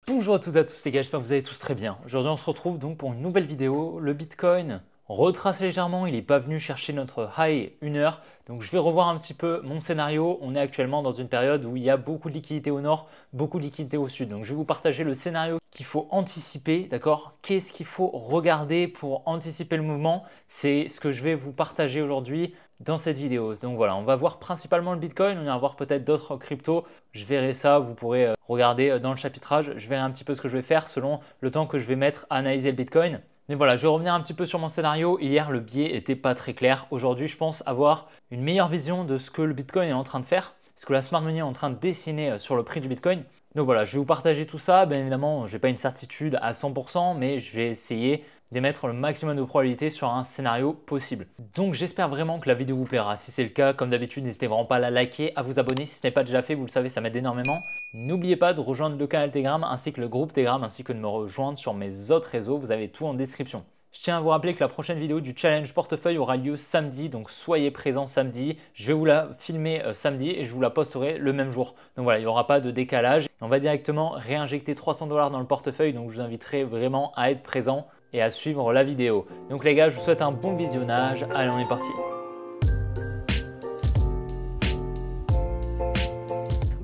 Bonjour à toutes et à tous les gars, j'espère que vous allez tous très bien. Aujourd'hui on se retrouve donc pour une nouvelle vidéo. Le Bitcoin retrace légèrement, il n'est pas venu chercher notre high 1 heure. Donc je vais revoir un petit peu mon scénario. On est actuellement dans une période où il y a beaucoup de liquidités au nord, beaucoup de liquidités au sud. Donc je vais vous partager le scénario qu'il faut anticiper, d'accord? Qu'est-ce qu'il faut regarder pour anticiper le mouvement? C'est ce que je vais vous partager aujourd'hui dans cette vidéo. Donc voilà, on va voir principalement le Bitcoin, on va voir peut-être d'autres cryptos. Je verrai ça, vous pourrez regarder dans le chapitrage. Je verrai un petit peu ce que je vais faire selon le temps que je vais mettre à analyser le Bitcoin. Mais voilà, je vais revenir un petit peu sur mon scénario. Hier, le biais n'était pas très clair. Aujourd'hui, je pense avoir une meilleure vision de ce que le Bitcoin est en train de faire, ce que la smart money est en train de dessiner sur le prix du Bitcoin. Donc voilà, je vais vous partager tout ça. Bien évidemment, je n'ai pas une certitude à 100%, mais je vais essayer d'émettre le maximum de probabilité sur un scénario possible. Donc j'espère vraiment que la vidéo vous plaira. Si c'est le cas, comme d'habitude, n'hésitez vraiment pas à la liker, à vous abonner si ce n'est pas déjà fait, vous le savez, ça m'aide énormément. N'oubliez pas de rejoindre le canal Telegram ainsi que le groupe Telegram ainsi que de me rejoindre sur mes autres réseaux, vous avez tout en description. Je tiens à vous rappeler que la prochaine vidéo du challenge portefeuille aura lieu samedi, donc soyez présents samedi. Je vais vous la filmer samedi et je vous la posterai le même jour. Donc voilà, il n'y aura pas de décalage. On va directement réinjecter 300 $ dans le portefeuille, donc je vous inviterai vraiment à être présent et à suivre la vidéo. Donc les gars, je vous souhaite un bon visionnage. Allez, on est parti.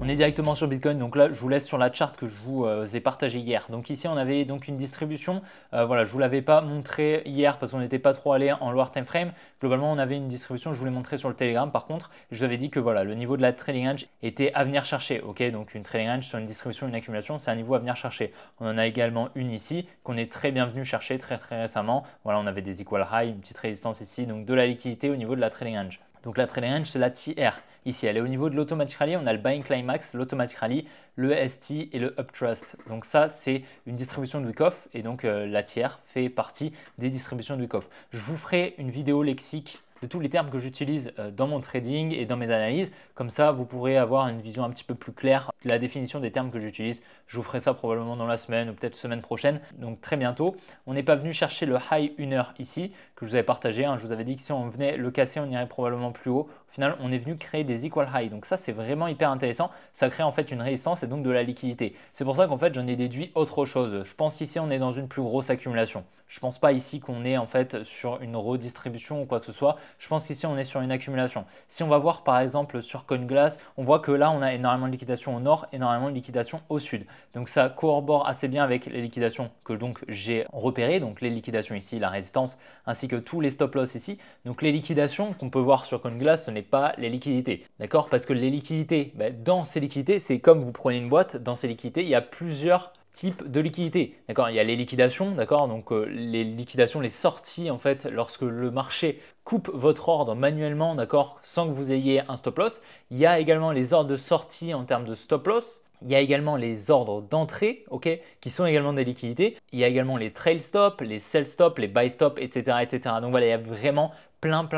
On est directement sur Bitcoin, donc là je vous laisse sur la charte que je vous ai partagée hier. Donc ici on avait donc une distribution, voilà, je ne vous l'avais pas montré hier parce qu'on n'était pas trop allé en lower time frame. Globalement on avait une distribution, je vous l'ai montré sur le Telegram par contre, je vous avais dit que voilà, le niveau de la trading range était à venir chercher, ok, donc une trading range sur une distribution, une accumulation, c'est un niveau à venir chercher. On en a également une ici qu'on est très bien venu chercher très récemment, voilà, on avait des equal high, une petite résistance ici, donc de la liquidité au niveau de la trading range. Donc la trading range c'est la TR. Ici, elle est au niveau de l'automatic rally, on a le buying climax, l'automatic rally, le ST et le uptrust. Donc ça, c'est une distribution de Wyckoff et donc la tiers fait partie des distributions de Wyckoff. Je vous ferai une vidéo lexique de tous les termes que j'utilise dans mon trading et dans mes analyses. Comme ça, vous pourrez avoir une vision un petit peu plus claire de la définition des termes que j'utilise. Je vous ferai ça probablement dans la semaine ou peut-être semaine prochaine, donc très bientôt. On n'est pas venu chercher le high 1 heure ici, que je vous avais partagé. Je vous avais dit que si on venait le casser, on irait probablement plus haut. Au final, on est venu créer des equal high. Donc ça, c'est vraiment hyper intéressant. Ça crée en fait une résistance et donc de la liquidité. C'est pour ça qu'en fait, j'en ai déduit autre chose. Je pense qu'ici, on est dans une plus grosse accumulation. Je ne pense pas ici qu'on est en fait sur une redistribution ou quoi que ce soit. Je pense qu'ici, on est sur une accumulation. Si on va voir par exemple sur CoinGlass, on voit que là, on a énormément de liquidation au nord, énormément de liquidation au sud. Donc ça corrobore assez bien avec les liquidations que donc j'ai repérées. Donc les liquidations ici, la résistance, ainsi que tous les stop loss ici. Donc les liquidations qu'on peut voir sur CoinGlass, ce n'est pas les liquidités. D'accord? Parce que les liquidités, dans ces liquidités, c'est comme vous prenez une boîte, dans ces liquidités, il y a plusieurs types de liquidités. D'accord, il y a les liquidations, d'accord, donc les liquidations, les sorties en fait, lorsque le marché coupe votre ordre manuellement, d'accord, sans que vous ayez un stop loss. Il y a également les ordres de sortie en termes de stop loss. Il y a également les ordres d'entrée, ok, qui sont également des liquidités. Il y a également les trail stop, les sell stop, les buy stop, etc., etc. Donc voilà, il y a vraiment plein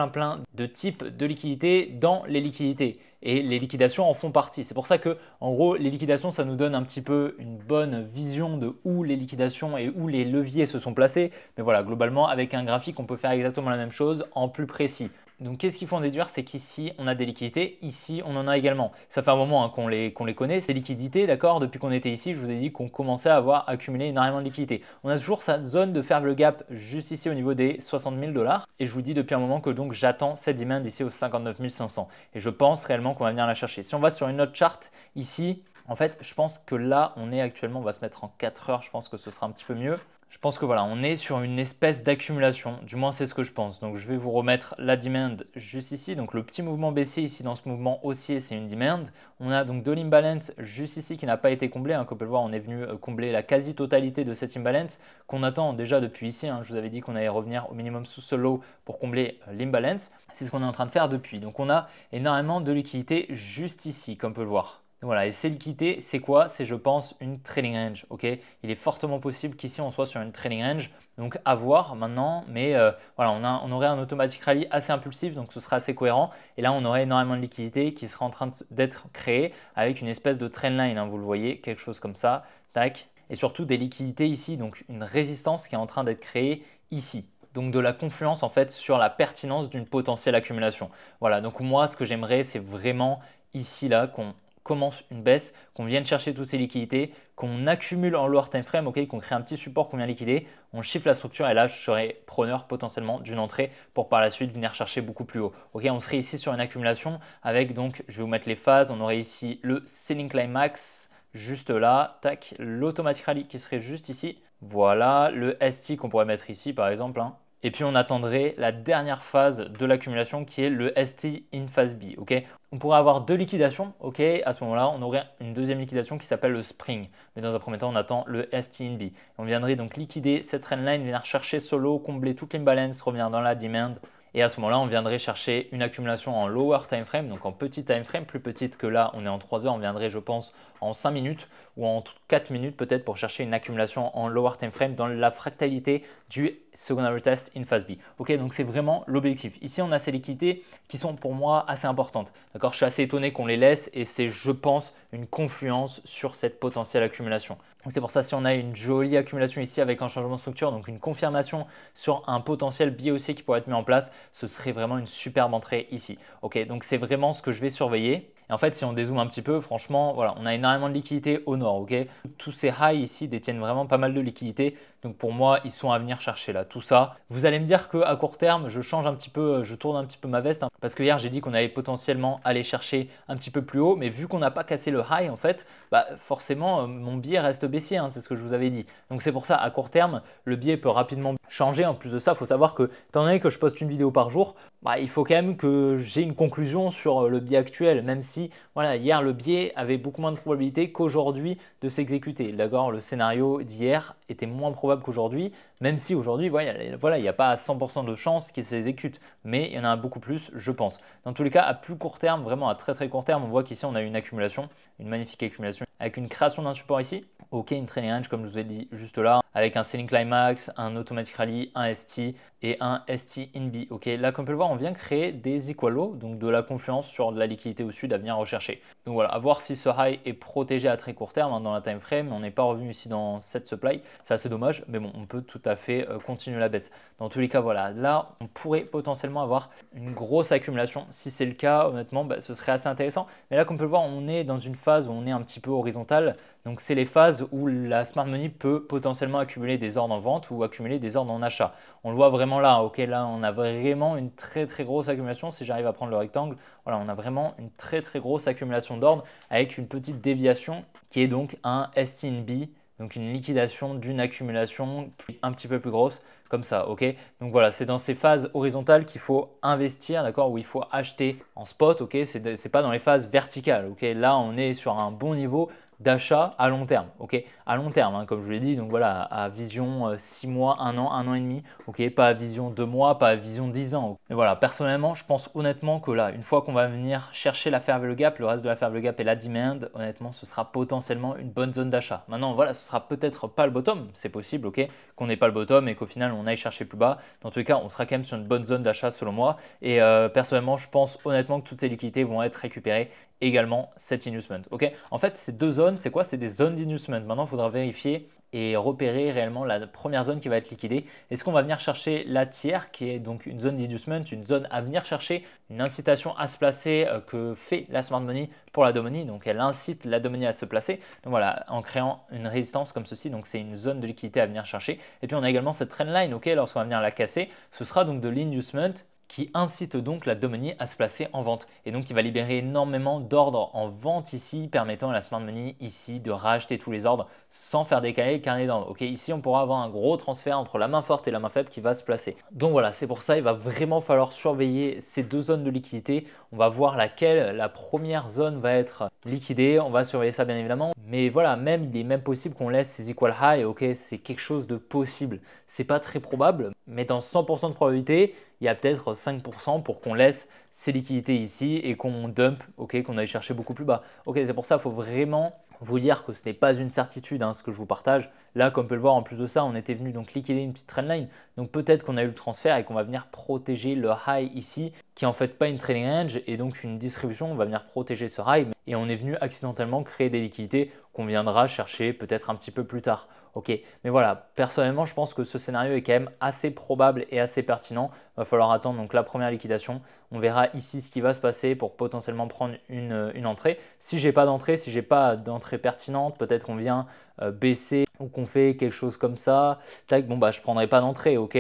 de types de liquidités dans les liquidités. Et les liquidations en font partie. C'est pour ça que, en gros, les liquidations, ça nous donne un petit peu une bonne vision de où les liquidations et où les leviers se sont placés. Mais voilà, globalement, avec un graphique, on peut faire exactement la même chose en plus précis. Donc, qu'est-ce qu'il faut en déduire? C'est qu'ici, on a des liquidités. Ici, on en a également. Ça fait un moment qu'on les connaît, ces liquidités, d'accord? Depuis qu'on était ici, je vous ai dit qu'on commençait à avoir accumulé énormément de liquidités. On a toujours cette zone de faire le gap juste ici au niveau des 60 000 $. Et je vous dis depuis un moment que donc j'attends cette demand ici aux 59 500. Et je pense réellement qu'on va venir la chercher. Si on va sur une autre charte ici, en fait, je pense que là, on est actuellement, on va se mettre en 4 heures. Je pense que ce sera un petit peu mieux. Je pense que voilà, on est sur une espèce d'accumulation, du moins c'est ce que je pense. Donc je vais vous remettre la demand juste ici. Donc le petit mouvement baissier ici dans ce mouvement haussier, c'est une demand. On a donc de l'imbalance juste ici qui n'a pas été comblé. Comme on peut le voir, on est venu combler la quasi-totalité de cette imbalance qu'on attend déjà depuis ici. Je vous avais dit qu'on allait revenir au minimum sous ce low pour combler l'imbalance. C'est ce qu'on est en train de faire depuis. Donc on a énormément de liquidités juste ici, comme on peut le voir. Voilà, et ces liquidités, c'est quoi? C'est, je pense, une trading range. Ok, il est fortement possible qu'ici on soit sur une trading range. Donc à voir maintenant, mais voilà, on aurait un automatic rally assez impulsif, donc ce serait assez cohérent. Et là, on aurait énormément de liquidités qui seraient en train d'être créées avec une espèce de trendline, vous le voyez, quelque chose comme ça. Tac. Et surtout des liquidités ici, donc une résistance qui est en train d'être créée ici. Donc de la confluence en fait sur la pertinence d'une potentielle accumulation. Voilà, donc moi, ce que j'aimerais, c'est vraiment ici là qu'on commence une baisse, qu'on vienne chercher toutes ces liquidités, qu'on accumule en lower time frame, ok, qu'on crée un petit support qu'on vient liquider, on chiffre la structure et là, je serai preneur potentiellement d'une entrée pour par la suite venir chercher beaucoup plus haut. Ok, on serait ici sur une accumulation avec donc, je vais vous mettre les phases, on aurait ici le selling climax juste là, tac, l'automatic rally qui serait juste ici. Voilà, le ST qu'on pourrait mettre ici par exemple, hein. Et puis on attendrait la dernière phase de l'accumulation qui est le ST in phase B. Okay, on pourrait avoir deux liquidations. Okay, à ce moment-là, on aurait une deuxième liquidation qui s'appelle le spring. Mais dans un premier temps, on attend le ST in B. On viendrait donc liquider cette trendline, venir chercher solo, combler toute l'imbalance, revenir dans la demand. Et à ce moment-là, on viendrait chercher une accumulation en lower time frame, donc en petit time frame, plus petite que là, on est en 3 heures, on viendrait, je pense, en 5 minutes ou en 4 minutes peut-être pour chercher une accumulation en lower time frame dans la fractalité du secondary test in phase B. Ok, donc c'est vraiment l'objectif. Ici, on a ces liquidités qui sont pour moi assez importantes. D'accord, je suis assez étonné qu'on les laisse et c'est, je pense, une confluence sur cette potentielle accumulation. C'est pour ça, si on a une jolie accumulation ici avec un changement de structure, donc une confirmation sur un potentiel biais haussier qui pourrait être mis en place, ce serait vraiment une superbe entrée ici. Ok, donc c'est vraiment ce que je vais surveiller. Et en fait, si on dézoome un petit peu, franchement, voilà, on a énormément de liquidités au nord. Ok, tous ces highs ici détiennent vraiment pas mal de liquidités. Donc pour moi, ils sont à venir chercher là. Tout ça, vous allez me dire qu'à court terme, je change un petit peu, je tourne un petit peu ma veste. Hein, parce que hier, j'ai dit qu'on allait potentiellement aller chercher un petit peu plus haut. Mais vu qu'on n'a pas cassé le high, en fait, bah forcément, mon biais reste baissier. Hein, c'est ce que je vous avais dit. Donc c'est pour ça, à court terme, le biais peut rapidement changer. En plus de ça, il faut savoir que, étant donné que je poste une vidéo par jour, bah, il faut quand même que j'ai une conclusion sur le biais actuel, même si voilà, hier le biais avait beaucoup moins de probabilité qu'aujourd'hui de s'exécuter. D'accord, le scénario d'hier était moins probable qu'aujourd'hui, même si aujourd'hui, voilà, il n'y a pas 100% de chances qu'il s'exécute, mais il y en a beaucoup plus, je pense. Dans tous les cas, à plus court terme, vraiment à très très court terme, on voit qu'ici on a une accumulation, une magnifique accumulation, avec une création d'un support ici. Ok, une trailing range comme je vous ai dit juste là, avec un selling climax, un automatic rally, un ST et un ST in B. Ok, là comme on peut le voir, on vient créer des equal lows, donc de la confluence sur de la liquidité au sud à venir rechercher. Donc voilà, à voir si ce high est protégé à très court terme hein, dans la time frame. On n'est pas revenu ici dans cette supply, c'est assez dommage, mais bon, on peut tout à fait continuer la baisse. Dans tous les cas, voilà, là on pourrait potentiellement avoir une grosse accumulation. Si c'est le cas, honnêtement, bah, ce serait assez intéressant. Mais là comme on peut le voir, on est dans une phase où on est un petit peu horizontal. Donc c'est les phases où la smart money peut potentiellement accumuler des ordres en vente ou accumuler des ordres en achat. On le voit vraiment là, ok, là on a vraiment une très très grosse accumulation. Si j'arrive à prendre le rectangle, voilà, on a vraiment une très très grosse accumulation d'ordres avec une petite déviation qui est donc un ST in B, donc une liquidation d'une accumulation un petit peu plus grosse comme ça, ok. Donc voilà, c'est dans ces phases horizontales qu'il faut investir, d'accord, où il faut acheter en spot, ok. C'est pas dans les phases verticales, ok. Là, on est sur un bon niveau d'achat à long terme, ok, à long terme, hein, comme je vous l'ai dit, donc voilà, à vision 6 mois, 1 an et demi, ok, pas à vision 2 mois, pas à vision 10 ans. Mais voilà, personnellement, je pense honnêtement que là, une fois qu'on va venir chercher la fair value gap, le reste de la fair value gap et la demand, honnêtement, ce sera potentiellement une bonne zone d'achat. Maintenant, voilà, ce sera peut-être pas le bottom, c'est possible, ok, qu'on n'ait pas le bottom et qu'au final, on aille chercher plus bas. Dans tous les cas, on sera quand même sur une bonne zone d'achat selon moi. Et personnellement, je pense honnêtement que toutes ces liquidités vont être récupérées également cet inducement. Ok, en fait, ces deux zones, c'est quoi? C'est des zones d'inducement. Maintenant, il faudra vérifier et repérer réellement la première zone qui va être liquidée. Est-ce qu'on va venir chercher la tiers, qui est donc une zone d'inducement, une zone à venir chercher, une incitation à se placer que fait la smart money pour la domini. Donc, elle incite la domini à se placer. Donc voilà, en créant une résistance comme ceci. Donc, c'est une zone de liquidité à venir chercher. Et puis, on a également cette trendline. Ok, lorsqu'on va venir la casser, ce sera donc de l'inducement qui incite donc la domini à se placer en vente. Et donc, il va libérer énormément d'ordres en vente ici, permettant à la smart money ici de racheter tous les ordres sans faire décaler le carnet d'ordre. Ok, ici, on pourra avoir un gros transfert entre la main forte et la main faible qui va se placer. Donc voilà, c'est pour ça il va vraiment falloir surveiller ces deux zones de liquidité. On va voir laquelle la première zone va être liquidée. On va surveiller ça bien évidemment. Mais voilà, même il est même possible qu'on laisse ces equal high. Ok, c'est quelque chose de possible. C'est pas très probable, mais dans 100% de probabilité, il y a peut-être 5% pour qu'on laisse ces liquidités ici et qu'on dump, ok, qu'on aille chercher beaucoup plus bas. Ok, c'est pour ça qu'il faut vraiment vous dire que ce n'est pas une certitude ce que je vous partage. Là, comme on peut le voir, en plus de ça, on était venu donc liquider une petite trendline. Donc peut-être qu'on a eu le transfert et qu'on va venir protéger le high ici qui est en fait pas une trading range et donc une distribution, on va venir protéger ce high et on est venu accidentellement créer des liquidités qu'on viendra chercher peut-être un petit peu plus tard. Ok, mais voilà, personnellement, je pense que ce scénario est quand même assez probable et assez pertinent. Il va falloir attendre donc la première liquidation. On verra ici ce qui va se passer pour potentiellement prendre une entrée. Si j'ai pas d'entrée, si j'ai pas d'entrée pertinente, peut-être qu'on vient baisser ou qu'on fait quelque chose comme ça. Tac, bon bah je prendrai pas d'entrée, ok.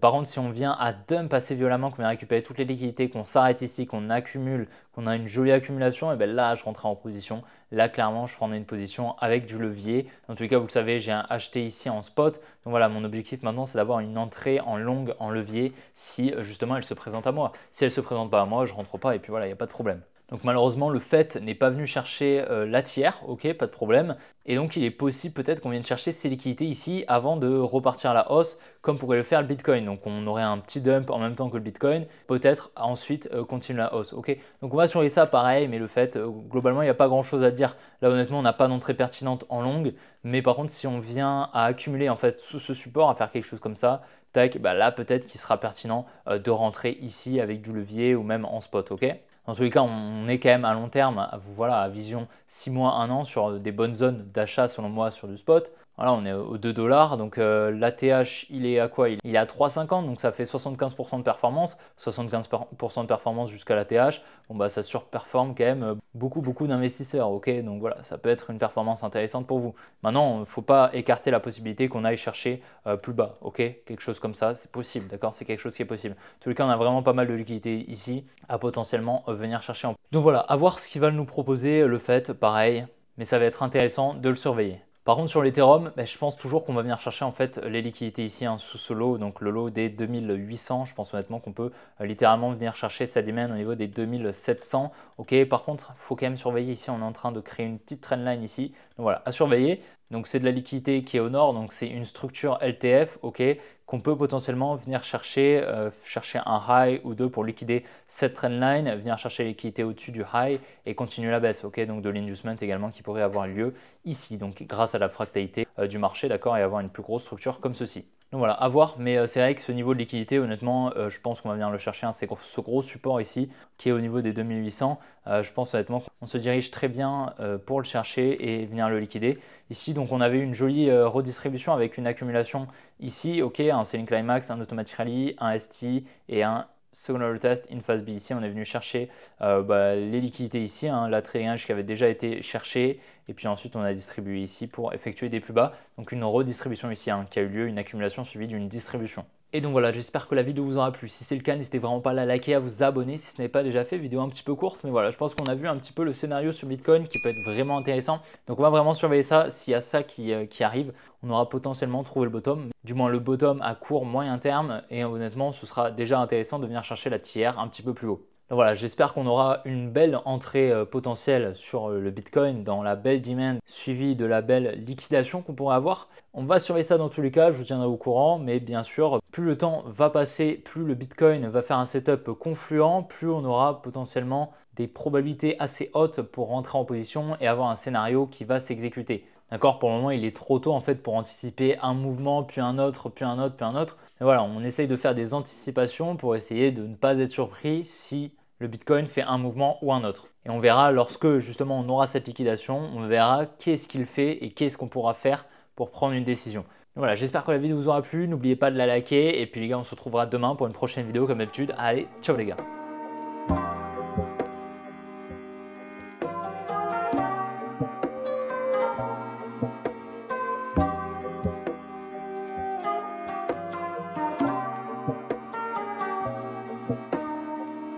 Par contre, si on vient à dump assez violemment, qu'on vient récupérer toutes les liquidités, qu'on s'arrête ici, qu'on accumule, qu'on a une jolie accumulation, et bien là, je rentrerai en position. Là, clairement, je prendrai une position avec du levier. Dans tous les cas, vous le savez, j'ai acheté ici en spot. Donc voilà, mon objectif maintenant, c'est d'avoir une entrée en longue, en levier, si justement elle se présente à moi. Si elle ne se présente pas à moi, je ne rentre pas et puis voilà, il n'y a pas de problème. Donc malheureusement, le fait n'est pas venu chercher la tiers, ok, pas de problème. Et donc il est possible peut-être qu'on vienne chercher ces liquidités ici avant de repartir à la hausse, comme pourrait le faire le Bitcoin. Donc on aurait un petit dump en même temps que le Bitcoin, peut-être ensuite continuer la hausse, ok. Donc on va surveiller ça pareil, mais le fait, globalement, il n'y a pas grand-chose à dire. Là honnêtement, on n'a pas d'entrée pertinente en longue, mais par contre, si on vient à accumuler en fait sous ce support, à faire quelque chose comme ça, tac, bah là peut-être qu'il sera pertinent de rentrer ici avec du levier ou même en spot, ok. Dans tous les cas, on est quand même à long terme, voilà, à vision 6 mois, 1 an sur des bonnes zones d'achat selon moi sur du spot. Voilà, on est aux 2 $. Donc l'ATH, il est à quoi? Il est à 3,50, donc ça fait 75% de performance. 75% de performance jusqu'à l'ATH. Bon, bah, ça surperforme quand même beaucoup d'investisseurs. Ok, donc voilà, ça peut être une performance intéressante pour vous. Maintenant, il ne faut pas écarter la possibilité qu'on aille chercher plus bas. Ok, quelque chose comme ça, c'est possible. D'accord, c'est quelque chose qui est possible. En tous les cas, on a vraiment pas mal de liquidités ici à potentiellement venir chercher. Donc voilà, à voir ce qu'ils va nous proposer. Le fait, pareil, mais ça va être intéressant de le surveiller. Par contre, sur l'Ethereum, je pense toujours qu'on va venir chercher en fait les liquidités ici sous ce lot, donc le lot des 2800. Je pense honnêtement qu'on peut littéralement venir chercher sa demand au niveau des 2700. Ok, par contre, il faut quand même surveiller ici. On est en train de créer une petite trendline ici. Donc voilà, à surveiller. Donc c'est de la liquidité qui est au nord, donc c'est une structure LTF, ok, qu'on peut potentiellement venir chercher, chercher un high ou deux pour liquider cette trendline, venir chercher les liquidités au-dessus du high et continuer la baisse, ok, donc de l'inducement également qui pourrait avoir lieu ici, donc grâce à la fractalité du marché, d'accord, et avoir une plus grosse structure comme ceci. Donc voilà, à voir, mais c'est vrai que ce niveau de liquidité, honnêtement, je pense qu'on va venir le chercher. C'est ce gros support ici qui est au niveau des 2800. Je pense honnêtement qu'on se dirige très bien pour le chercher et venir le liquider. Ici, donc on avait une jolie redistribution avec une accumulation ici, ok, un selling climax, un automatic rally, un ST et un secondary test in phase B. Ici, on est venu chercher les liquidités ici, la trading range qui avait déjà été cherchée. Et puis ensuite, on a distribué ici pour effectuer des plus bas. Donc une redistribution ici qui a eu lieu, une accumulation suivie d'une distribution. Et donc voilà, j'espère que la vidéo vous aura plu. Si c'est le cas, n'hésitez vraiment pas à la liker, à vous abonner si ce n'est pas déjà fait. Vidéo un petit peu courte, mais voilà, je pense qu'on a vu un petit peu le scénario sur Bitcoin qui peut être vraiment intéressant. Donc on va vraiment surveiller ça. S'il y a ça qui arrive, on aura potentiellement trouvé le bottom. Du moins le bottom à court, moyen terme. Et honnêtement, ce sera déjà intéressant de venir chercher la tiers un petit peu plus haut. Donc voilà, j'espère qu'on aura une belle entrée potentielle sur le Bitcoin dans la belle demand suivie de la belle liquidation qu'on pourrait avoir. On va surveiller ça dans tous les cas, je vous tiendrai au courant, mais bien sûr, plus le temps va passer, plus le Bitcoin va faire un setup confluent, plus on aura potentiellement des probabilités assez hautes pour rentrer en position et avoir un scénario qui va s'exécuter. D'accord, pour le moment, il est trop tôt en fait pour anticiper un mouvement, puis un autre, puis un autre, puis un autre. Mais voilà, on essaye de faire des anticipations pour essayer de ne pas être surpris si le Bitcoin fait un mouvement ou un autre. Et on verra lorsque justement on aura cette liquidation, on verra qu'est-ce qu'il fait et qu'est-ce qu'on pourra faire pour prendre une décision. Donc voilà, j'espère que la vidéo vous aura plu. N'oubliez pas de la liker et puis les gars, on se retrouvera demain pour une prochaine vidéo comme d'habitude. Allez, ciao les gars!